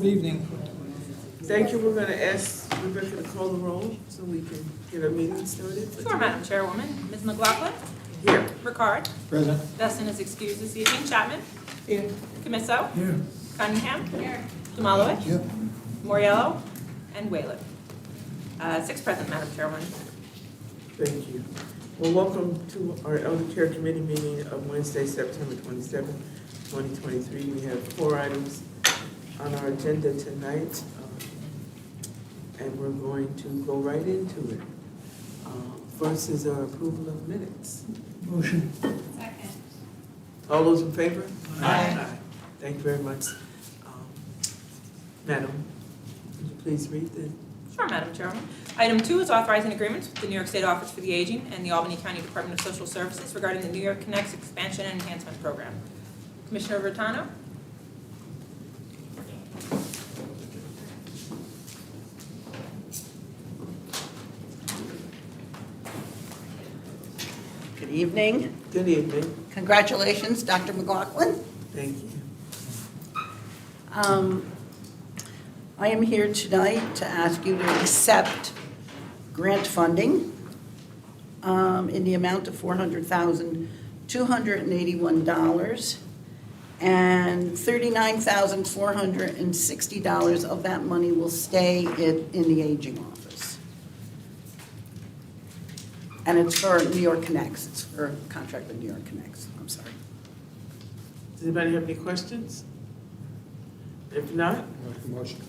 Good evening. Thank you. We're going to ask Rebecca to call the roll so we can get our meeting started. Sure, Madam Chairwoman. Ms. McLaughlin? Here. Ricard? Present. Veston is excused this evening. Chapman? Here. Camisso? Here. Cunningham? Here. Jamalowicz? Yep. Moriello? And Whalen. 6 present, Madam Chairwoman. Thank you. Well, welcome to our Elder Care Committee meeting of Wednesday, September 27, 2023. We have 4 items on our agenda tonight, and we're going to go right into it. First is our approval of minutes. Motion. Second. All those in favor? Aye. Thank you very much. Madam, would you please read the... Sure, Madam Chairwoman. Item 2 is authorizing agreements with the New York State Office for the Aging and the Albany County Department of Social Services regarding the New York Connects Expansion and Enhancement Program. Commissioner Bertano? Good evening. Good evening. Congratulations, Dr. McLaughlin. Thank you. I am here tonight to ask you to accept grant funding in the amount of $400,281, and $39,460 of that money will stay in the aging office. And it's for New York Connects. It's for a contract with New York Connects. I'm sorry. Does anybody have any questions? If not, Motion.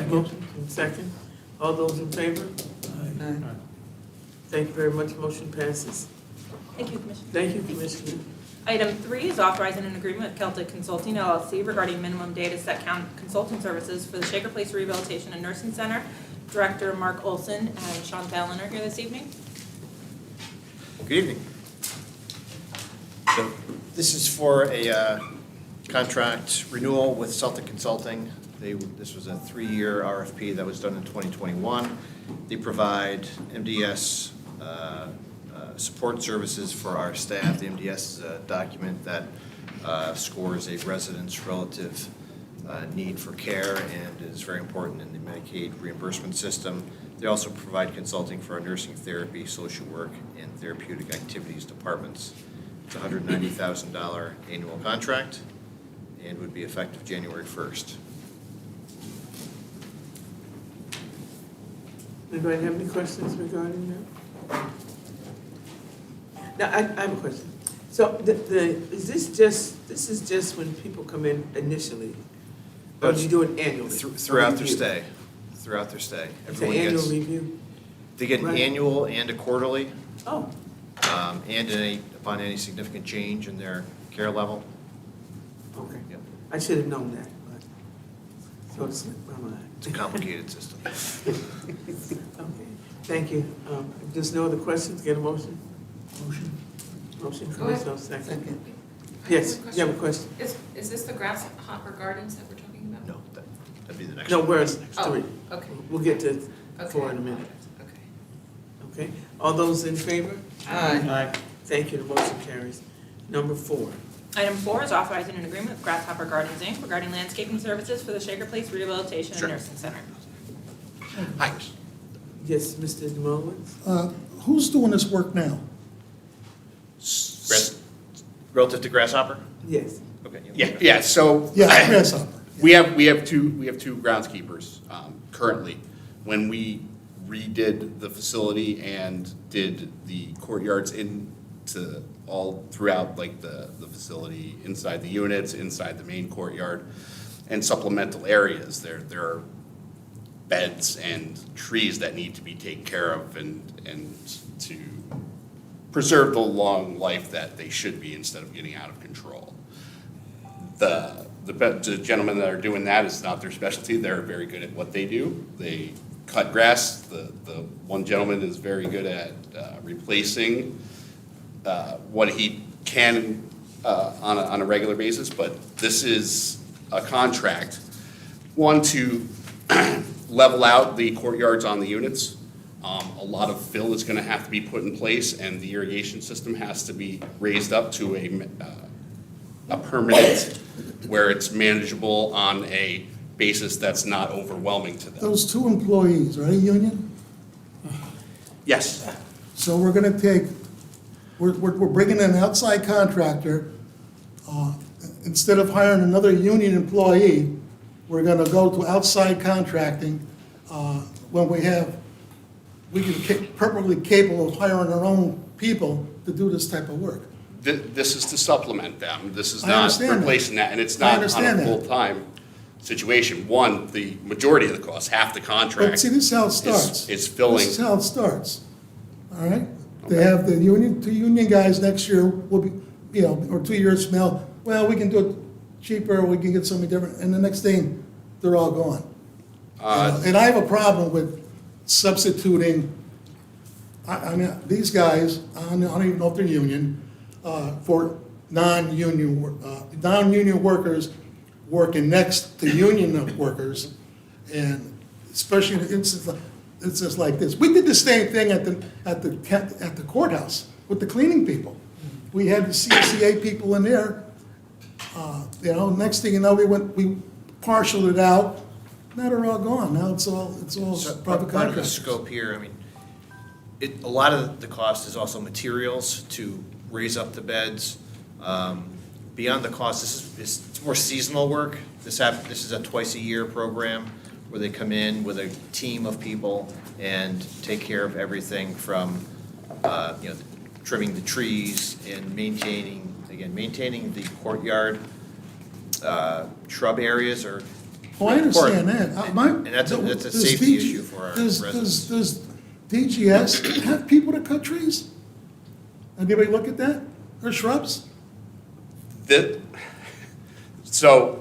motion and second. All those in favor? Aye. Thank you very much. Motion passes. Thank you, Commissioner. Thank you, Commissioner. Item 3 is authorizing an agreement with Celtic Consulting LLC regarding minimum data set count consulting services for the Shaker Place Rehabilitation and Nursing Center. Director Mark Olson and Sean Fallon are here this evening. Good evening. So this is for a contract renewal with Celtic Consulting. This was a 3-year RFP that was done in 2021. They provide MDS support services for our staff. The MDS is a document that scores a resident's relative need for care and is very important in the Medicaid reimbursement system. They also provide consulting for our nursing therapy, social work, and therapeutic activities departments. It's a $190,000 annual contract and would be effective January 1st. Anybody have any questions regarding that? Now, I have a question. So is this is just when people come in initially? Or do you do it annually? Throughout their stay. Throughout their stay. It's an annual review? They get an Right. annual and a quarterly, Oh, and upon any significant change in their care level. okay. Yep. I should have known that, but so it slipped my mind. It's a complicated system. Okay, thank you. If there's no other questions, get a motion? Motion. Motion, Go ahead. Commissioner, second. Second. Yes, you have a question? Is this the Grasshopper Gardens that we're talking about? No, that'd be the next No, one. where's Oh, 3? okay. We'll get to Okay. 4 in a minute. Okay. Okay, all those in favor? Aye. Thank you, the motion carries. Number 4. Item 4 is authorizing an agreement with Grasshopper Gardens, Inc. regarding landscaping services for the Shaker Place Rehabilitation Sure. and Nursing Center. Hi. Yes, Mr. Demowitz? Who's doing this work now? Relative to Grasshopper? Yes. Okay. Yeah, so. Yeah, Grasshopper. We have two groundskeepers currently. When we redid the facility and did the courtyards into all throughout like the facility, inside the units, inside the main courtyard, and supplemental areas, there are beds and trees that need to be taken care of and to preserve the long life that they should be instead of getting out of control. The gentlemen that are doing that is not their specialty. They're very good at what they do. They cut grass. The one gentleman is very good at replacing what he can on a regular basis. But this is a contract, one, to level out the courtyards on the units. A lot of fill is going to have to be put in place, and the irrigation system has to be raised up to a permanent where it's manageable on a basis that's not overwhelming to them. Those two employees, are they union? Yes, So we're gonna take, we're bringing in an outside contractor. Instead of hiring another union employee, we're gonna go to outside contracting when we can perfectly capable of hiring our own people to do this type of work. this is to supplement them. This is I not understand that. replacing that, and it's I not on understand a that. full-time situation. One, the majority of the cost, half the But contract see, this is how it starts. is filling. This is how it starts, all right? They have the union, two union guys next year will be, or 2 years from now, well, we can do it cheaper, we can get something different, and the next thing, they're all gone. And I have a problem with substituting, I mean, these guys, I don't even know if they're union, for non-union workers working next to union workers, and especially in instances like this. We did the same thing at the courthouse with the cleaning people. We had the CCA people in there, next thing you know, we parceled it out. Now they're all gone. Now it's all So private part of the contractors. scope here, I mean, a lot of the cost is also materials to raise up the beds. Beyond the cost, it's more seasonal work. This is a twice-a-year program where they come in with a team of people and take care of everything from, trimming the trees and maintaining the courtyard, shrub areas or. Oh, I understand that. And that's a safety issue for our residents. Does DGS have people that cut trees? Anybody look at that? Or shrubs? So,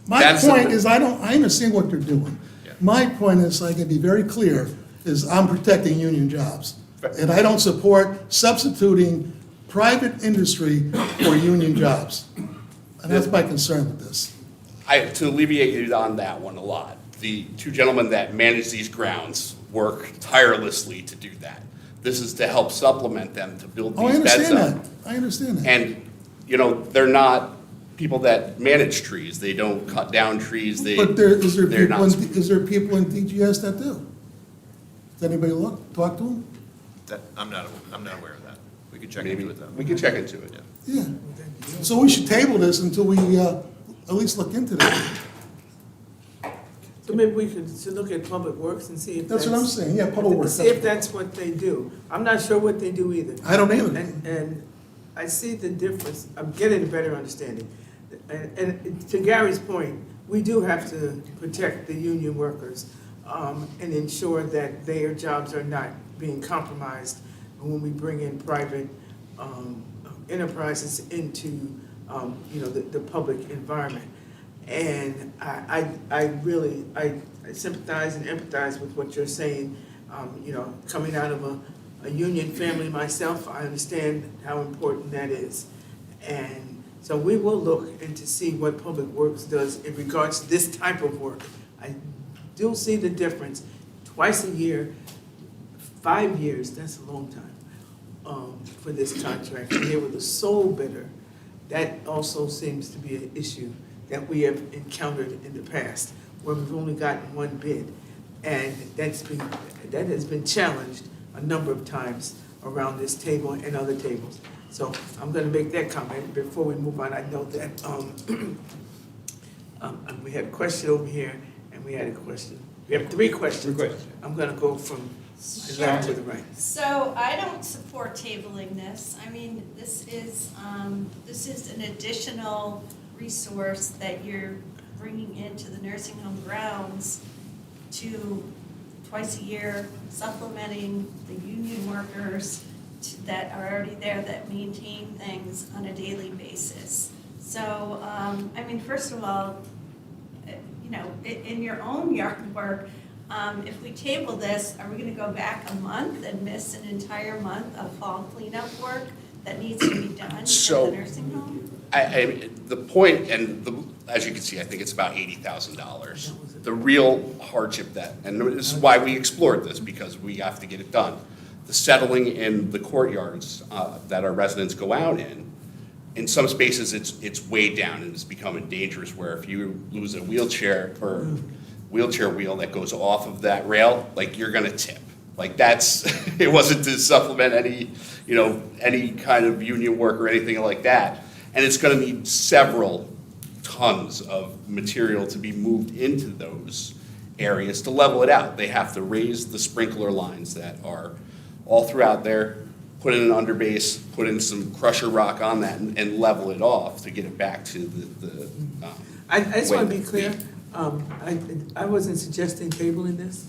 My That's point the- is, I understand what they're doing. Yeah. My point is, I can be very clear, is I'm protecting union jobs. And I don't support substituting private industry for union jobs. And that's my concern with this. to alleviate you on that one a lot, the two gentlemen that manage these grounds work tirelessly to do that. This is to help supplement them to build Oh, I these beds understand up. that. I understand that. And, they're not people that manage trees. They don't cut down trees. But is they're not. there people in DGS that do? Does anybody talk to them? I'm not aware of that. We could check Maybe, into it though. we can check into it. Yeah. So we should table this until we at least look into that. So maybe we could look at Public Works and see if That's what I'm saying, yeah, public works. See if that's what they do. I'm not sure what they do either. I don't either. And I see the difference, I'm getting a better understanding. And to Gary's point, we do have to protect the union workers and ensure that their jobs are not being compromised when we bring in private enterprises into, the public environment. And I really sympathize and empathize with what you're saying. Coming out of a union family myself, I understand how important that is. And so we will look into see what Public Works does in regards to this type of work. I do see the difference. Twice a year, 5 years, that's a long time for this contract. And they were the sole bidder. That also seems to be an issue that we have encountered in the past, where we've only gotten one bid. And that has been challenged a number of times around this table and other tables. So I'm gonna make that comment before we move on. I know that we had a question over here, and we had a question. We have three questions. I'm gonna go from the left to the right. So I don't support tabling this. I mean, this is an additional resource that you're bringing into the nursing home grounds to twice a year, supplementing the union workers that are already there that maintain things on a daily basis. So, first of all, in your own yard work, if we table this, are we gonna go back a month and miss an entire month of fall cleanup work that needs to be done in So- the nursing home? The point, as you can see, I think it's about $80,000. The real hardship and this is why we explored this, because we have to get it done. The settling in the courtyards that our residents go out in, in some spaces, it's way down and it's becoming dangerous where if you lose a wheelchair or wheelchair wheel that goes off of that rail, like you're gonna tip. Like that's, it wasn't to supplement any, any kind of union work or anything like that. And it's gonna need several tons of material to be moved into those areas to level it out. They have to raise the sprinkler lines that are all throughout there, put in an underbase, put in some crusher rock on that and level it off to get it back to the I just want to way be clear, I wasn't suggesting tabling this.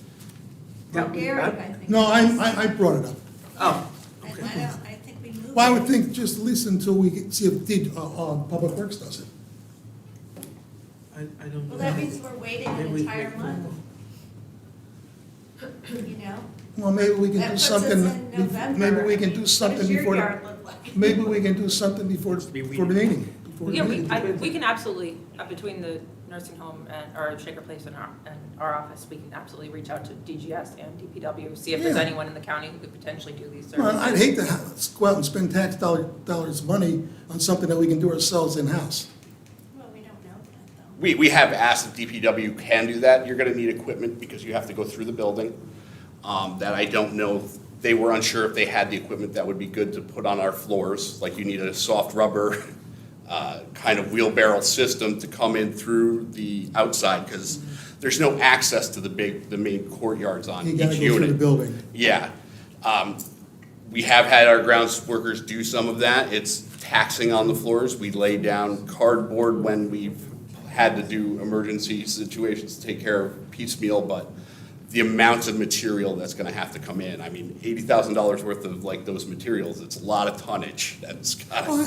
That was- Gary, I think. No, I brought it up. Oh, And okay. I think we moved. Well, I would it. think just at least until we see if Public Works does it. I don't know. Well, that means we're waiting Maybe an we entire can- month. You know? Well, maybe we can That do puts something, us in November. maybe we I can mean, do something What does your before, yard look like? maybe we can do something before the meeting. before the Yeah, meeting. we can absolutely, between the nursing home and, or Shaker Place and our office, we can absolutely reach out to DGS and DPW, see if there's Yeah. anyone in the county who could potentially do these Well, services. I'd hate to go out and spend tax dollars money on something that we can do ourselves in-house. Well, we don't know that, though. We have asked if DPW can do that. You're gonna need equipment because you have to go through the building. That I don't know, they were unsure if they had the equipment that would be good to put on our floors. Like you need a soft rubber, kind of wheelbarrow system to come in through the outside because there's no access to the main courtyards on You each gotta go through the unit. building. Yeah. We have had our grounds workers do some of that. It's taxing on the floors. We lay down cardboard when we've had to do emergency situations to take care of piecemeal, but the amount of material that's gonna have to come in, I mean, $80,000 worth of like those materials, it's a lot of tonnage that's got. Well,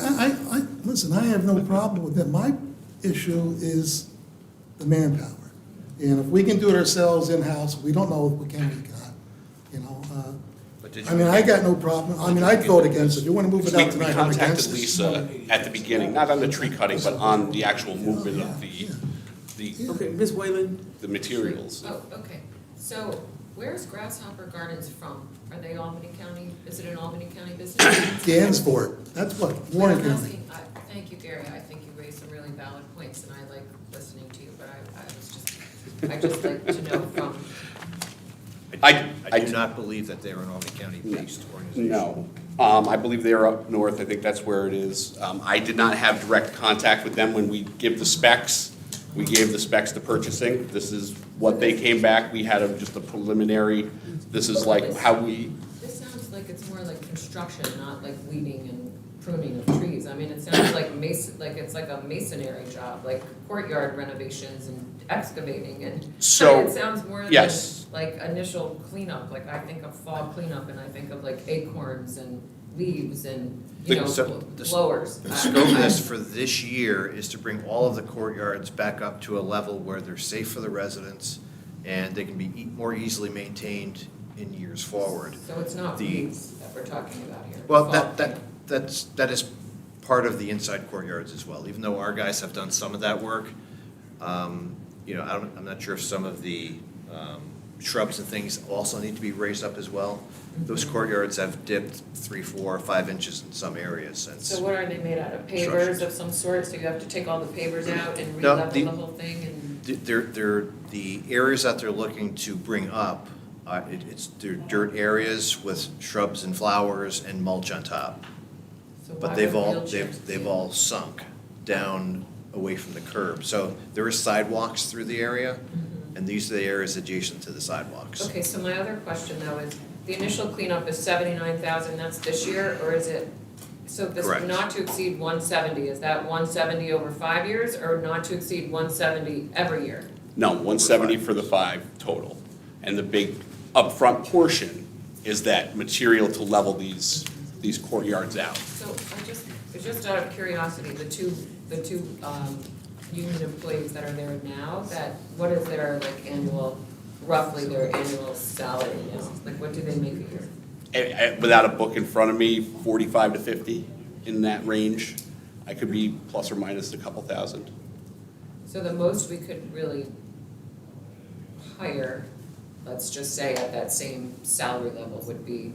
listen, I have no problem with that. My issue is the manpower. And if we can do it ourselves in-house, we don't know if we can, we cannot, you know. But did I you- mean, I got no problem. I mean, I'd vote against it. You want to move it We out tonight, I'm contacted against it. Lisa at the beginning, not on the tree cutting, but on the actual movement of the Okay, Ms. Whalen, materials. Oh, okay. So where's Grasshopper Gardens from? Are they Albany County, is it an Albany County business? Dansport, that's what, Warren I'm County. asking- Thank you, Gary. I think you raised some really valid points and I like listening to you, but I just like to know from, I do not believe that they're an Albany County-based organization. No. I believe they are up north. I think that's where it is. I did not have direct contact with them when we give the specs. We gave the specs to purchasing. This is what they came back. We had just a preliminary, this is like how we, this sounds like it's more like construction, not like weeding and pruning of trees. I mean, it sounds like it's like a masonry job, like courtyard renovations and excavating and. So, It sounds more than yes. like initial cleanup, like I think of fall cleanup and I think of like acorns and leaves and, So blowers. The scope of this for this year is to bring all of the courtyards back up to a level where they're safe for the residents and they can be more easily maintained in years forward. So it's not The- weeds that we're talking about here. Well, Fall that is part of the inside courtyards as well, even though our guys have done some of that work. I'm not sure if some of the shrubs and things also need to be raised up as well. Those courtyards have dipped 3, 4, 5 inches in some areas, and So what are they made out of? Pavers Structures. of some sort, so you have to take all the pavers out and No, re-level the- the whole thing and? the areas that they're looking to bring up, they're dirt areas with shrubs and flowers and mulch on top. So why But they've would all, wheelchairs they've do- all sunk down away from the curb. So there are sidewalks through the area, and these are the areas adjacent to the sidewalks. Okay, so my other question though is, the initial cleanup is 79,000, that's this year, or is it, so this Correct. not to exceed 170, is that 170 over 5 years, or not to exceed 170 every year? no, 170 for the 5 total. And the big upfront portion is that material to level these courtyards out. So just out of curiosity, the two union employees that are there now, what is their roughly their annual salary now? Like, what do they make a year? Without a book in front of me, 45 to 50 in that range. I could be plus or minus a couple thousand. So the most we could really hire, let's just say at that same salary level, would be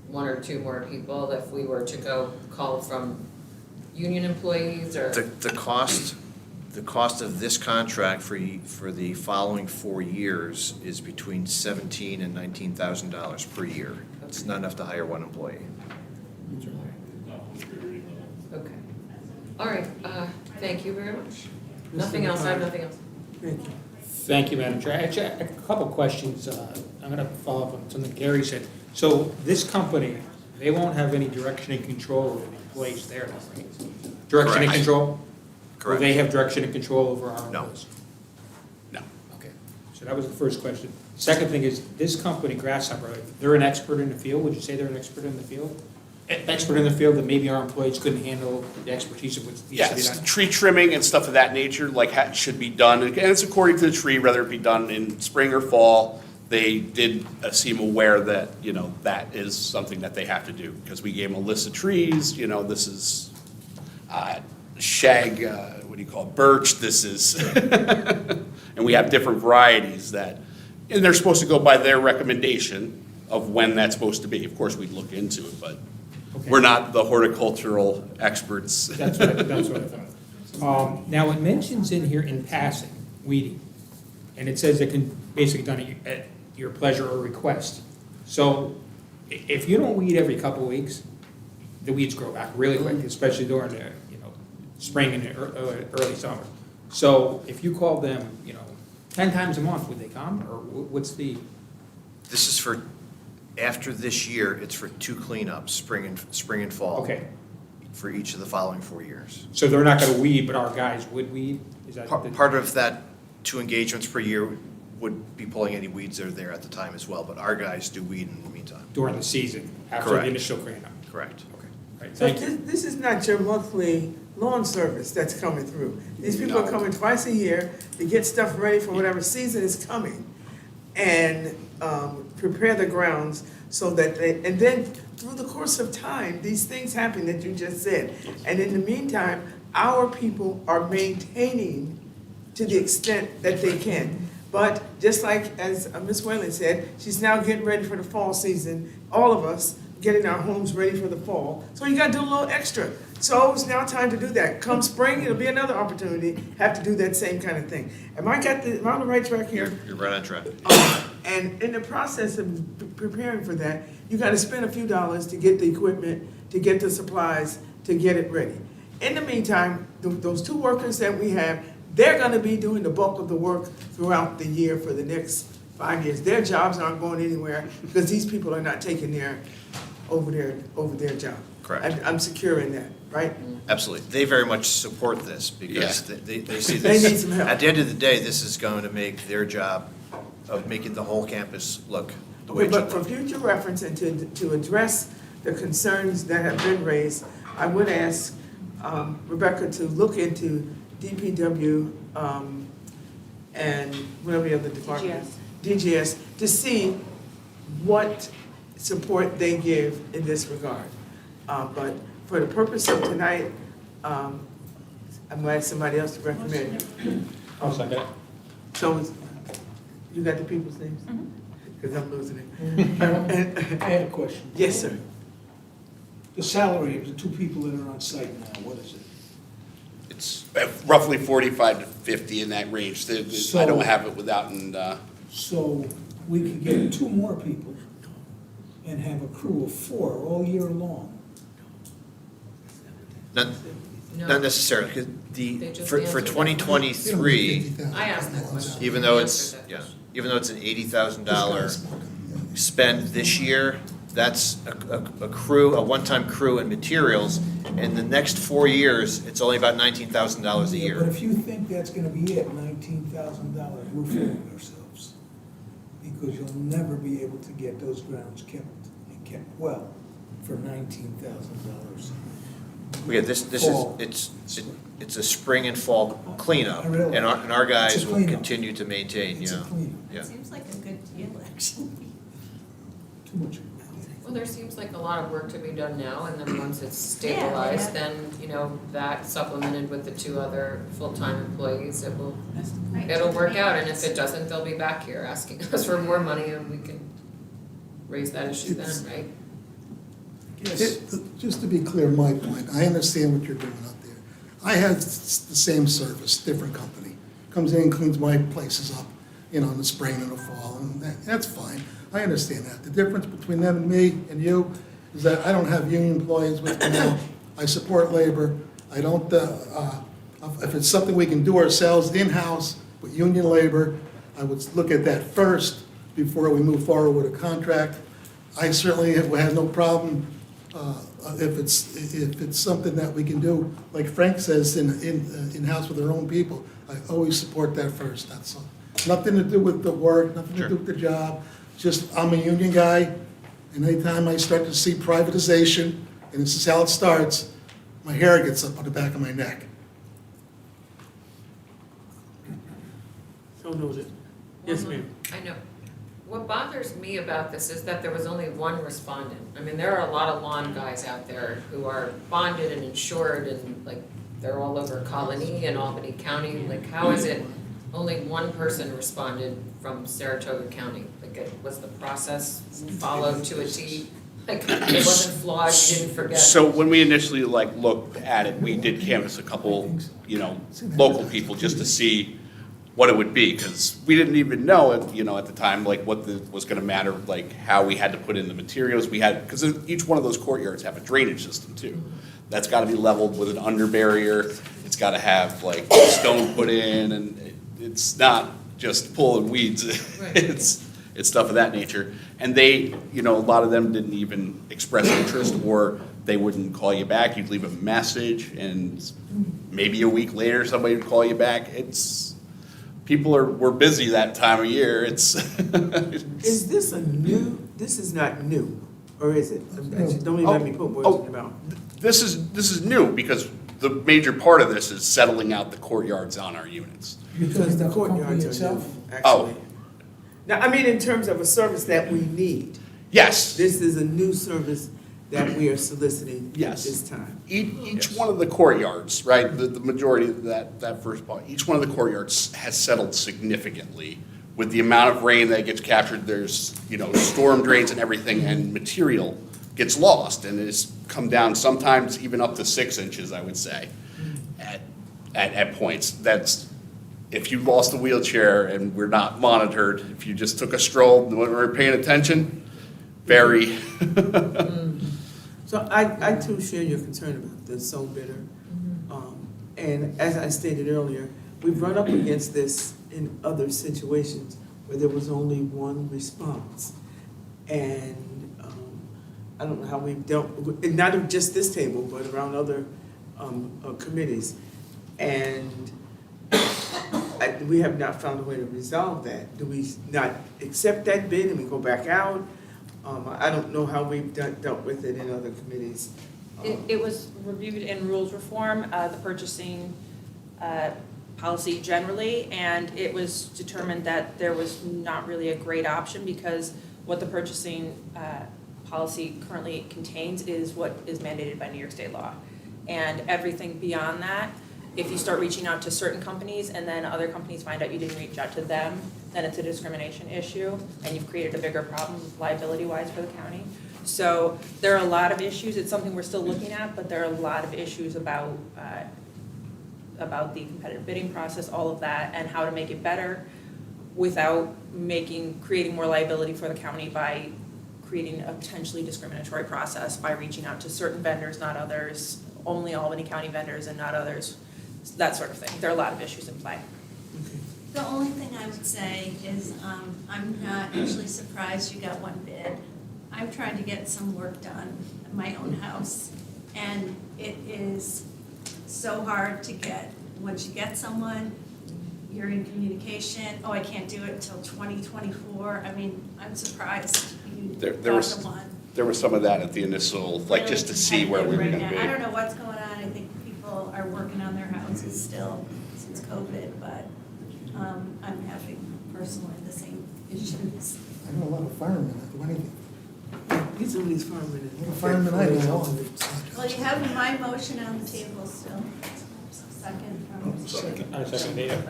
1 or 2 more people if we were to go call from union employees or? The cost of this contract for the following 4 years is between $17,000 and $19,000 per year. It's not enough to hire one employee. Okay. All right, thank you very much. Nothing else, I have nothing else. Thank you. Thank you, Madam Chair. Actually, a couple of questions. I'm going to follow up on something Gary said. So this company, they won't have any direction and control over the employees there, right? Direction and Correct. control? Will Correct. they have direction and control over our No. employees? No. Okay. So that was the first question. Second thing is, this company, Grasshopper, they're an expert in the field? Would you say they're an expert in the field? Expert in the field that maybe our employees couldn't handle the expertise of what needs to be Yes, done? tree trimming and stuff of that nature, like, should be done, and it's according to the tree, whether it be done in spring or fall. They did seem aware that, you know, that is something that they have to do, because we gave them a list of trees, you know, this is shag, what do you call it, birch, this is, and we have different varieties that, and they're supposed to go by their recommendation of when that's supposed to be. Of course, we'd look into it, but Okay. we're not the horticultural experts. That's what I thought. Now, it mentions in here in passing, weeding, and it says it can basically done at your pleasure or request. So if you don't weed every couple of weeks, the weeds grow back really quick, especially during the, spring and the early summer. So if you call them, 10 times a month, would they come, or what's the? This is for, after this year, it's for 2 cleanups, spring and fall. Okay, For each of the following 4 years. so they're not gonna weed, but our guys would weed? Is that? Part of that 2 engagements per year would be pulling any weeds that are there at the time as well, but our guys do weed in the meantime. During the season, after the Correct. initial cleanup? Correct. Okay, all right, So thank you. this is not your monthly lawn service that's coming through. These people are No. coming twice a year to get stuff ready for whatever season is coming and prepare the grounds so that and then through the course of time, these things happen that you just said. And in the meantime, our people are maintaining to the extent that they can. But just like as Ms. Whalen said, she's now getting ready for the fall season, all of us getting our homes ready for the fall. So you gotta do a little extra. So it's now time to do that. Come spring, it'll be another opportunity, have to do that same kind of thing. Am I on the right track here? You're right on track. And in the process of preparing for that, you gotta spend a few dollars to get the equipment, to get the supplies, to get it ready. In the meantime, those 2 workers that we have, they're gonna be doing the bulk of the work throughout the year for the next 5 years. Their jobs aren't going anywhere because these people are not taking over their job. Correct. I'm securing that, right? Absolutely. They very much support this because they see They this. need some help. At the end of the day, this is going to make their job of making the whole campus look the way Okay, it should but for look. future reference and to address the concerns that have been raised, I would ask Rebecca to look into DPW and whatever the other department. DGS, to see what support they give in this regard. But for the purpose of tonight, I'm gonna ask somebody else to recommend. I'll second it. So, you got the people's names? Because I'm losing it. I had a question. Yes, sir. The salary of the 2 people that are on site now, what is it? It's roughly 45 to 50 in that range. I don't have it without, and, So we could get 2 more people and have a crew of 4 all year long. Not No, necessarily, because They just for answered that. 2023, I asked that question. even though He it's, answered that yeah, question. even though it's an $80,000 spend this year, that's a crew, a one-time crew and materials. In the next 4 years, it's only about $19,000 a Yeah, But year. if you think that's gonna be it, $19,000, we're fooling ourselves. Because you'll never be able to get those grounds kept and kept well for $19,000. Okay, this is, Fall. it's a spring and fall cleanup, I realize. and our guys It's a will cleanup. continue to maintain, It's a yeah. cleanup, Yeah. Seems like a good deal, actually. too much. Well, there seems like a lot of work to be done now, and then once it's stabilized, Yeah. then, that supplemented with the 2 other full-time employees, Right. it'll work out, and if it doesn't, they'll be back here asking us for more money, and we can raise that issue then, right? Yes. Just to be clear, my point, I understand what you're doing up there. I have the same service, different company. Comes in, cleans my places up, in the spring and the fall, and that's fine. I understand that. The difference between them and me and you is that I don't have union employees with me now. I support labor. I don't, if it's something we can do ourselves in-house with union labor, I would look at that first before we move forward with a contract. I certainly have no problem if it's something that we can do, like Frank says, in-house with our own people. I always support that first, that's all. Nothing to do with the work, nothing to do with the job, just I'm a union guy, and anytime I start to see privatization, and this is how it starts, my hair gets up on the back of my neck. So noted. Yes, ma'am. I know. What bothers me about this is that there was only one respondent. I mean, there are a lot of lawn guys out there who are bonded and insured and like, they're all over Colony and Albany County. Like, how is it only one person responded from Saratoga County? Like, was the process followed to a T? Like, it wasn't flawed, you didn't forget? So when we initially looked at it, we did canvass a couple, local people just to see what it would be, because we didn't even know at the time, what was gonna matter, how we had to put in the materials we had, because each one of those courtyards have a drainage system too. That's gotta be leveled with an under barrier, it's gotta have stone put in, and it's not just pulling weeds, Right. it's stuff of that nature. And they, a lot of them didn't even express interest, or they wouldn't call you back, you'd leave a message, and maybe a week later, somebody would call you back. People we're busy that time of year, Is this this is not new, or is it? Don't even let me put words in your mouth. This is new, because the major part of this is settling out the courtyards on our units. Because the courtyards are new, actually. Now, I mean, in terms of a service that we need, Yes, this is a new service that we are soliciting at Yes. this time. each one of the courtyards, right, the majority of that first part, each one of the courtyards has settled significantly. With the amount of rain that gets captured, there's, storm drains and everything, and material gets lost, and it's come down sometimes even up to 6 inches, I would say, at points. That's, if you lost a wheelchair and we're not monitored, if you just took a stroll and weren't paying attention, very. So I too share your concern about the so bitter. And as I stated earlier, we've run up against this in other situations where there was only one response. And I don't know how we've dealt, and not of just this table, but around other committees. And we have not found a way to resolve that. Do we not accept that bid and we go back out? I don't know how we've dealt with it in other committees. It was reviewed in rules reform, the purchasing policy generally, and it was determined that there was not really a great option, because what the purchasing policy currently contains is what is mandated by New York State law. And everything beyond that, if you start reaching out to certain companies and then other companies find out you didn't reach out to them, then it's a discrimination issue, and you've created a bigger problem liability-wise for the county. So there are a lot of issues, it's something we're still looking at, but there are a lot of issues about the competitive bidding process, all of that, and how to make it better without creating more liability for the county by creating a potentially discriminatory process by reaching out to certain vendors, not others, only Albany County vendors and not others, that sort of thing. There are a lot of issues in play. The only thing I would say is, I'm not actually surprised you got one bid. I'm trying to get some work done in my own house, and it is so hard to get. Once you get someone, you're in communication, I can't do it until 2024. I mean, I'm surprised you There got was- the one. There was some of that at the initial, just to see where we were Really gonna competitive right now. I be. don't know what's going on. I think people are working on their houses still since COVID, but I'm having personally the same issues. I know a lot of firemen that do anything. These are these firemen. A lot of firemen I know. Well, you have my motion on the table still. Second from. Second, yeah.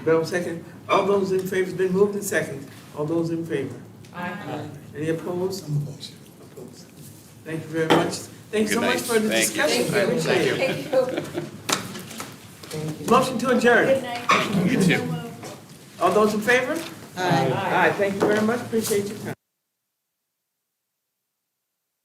Bell second. All those in favor, it's been moved and second. All those in favor? Aye. Any opposed? I'm opposed. Opposed. Thank you very much. Thanks so Good much night. for the Thank you. discussion. Thank you. Appreciate it. Thank you. Thank you. Motion to adjourn. Good night. You too. So moved. All those in favor? Aye. Aye, thank you very much, appreciate your time.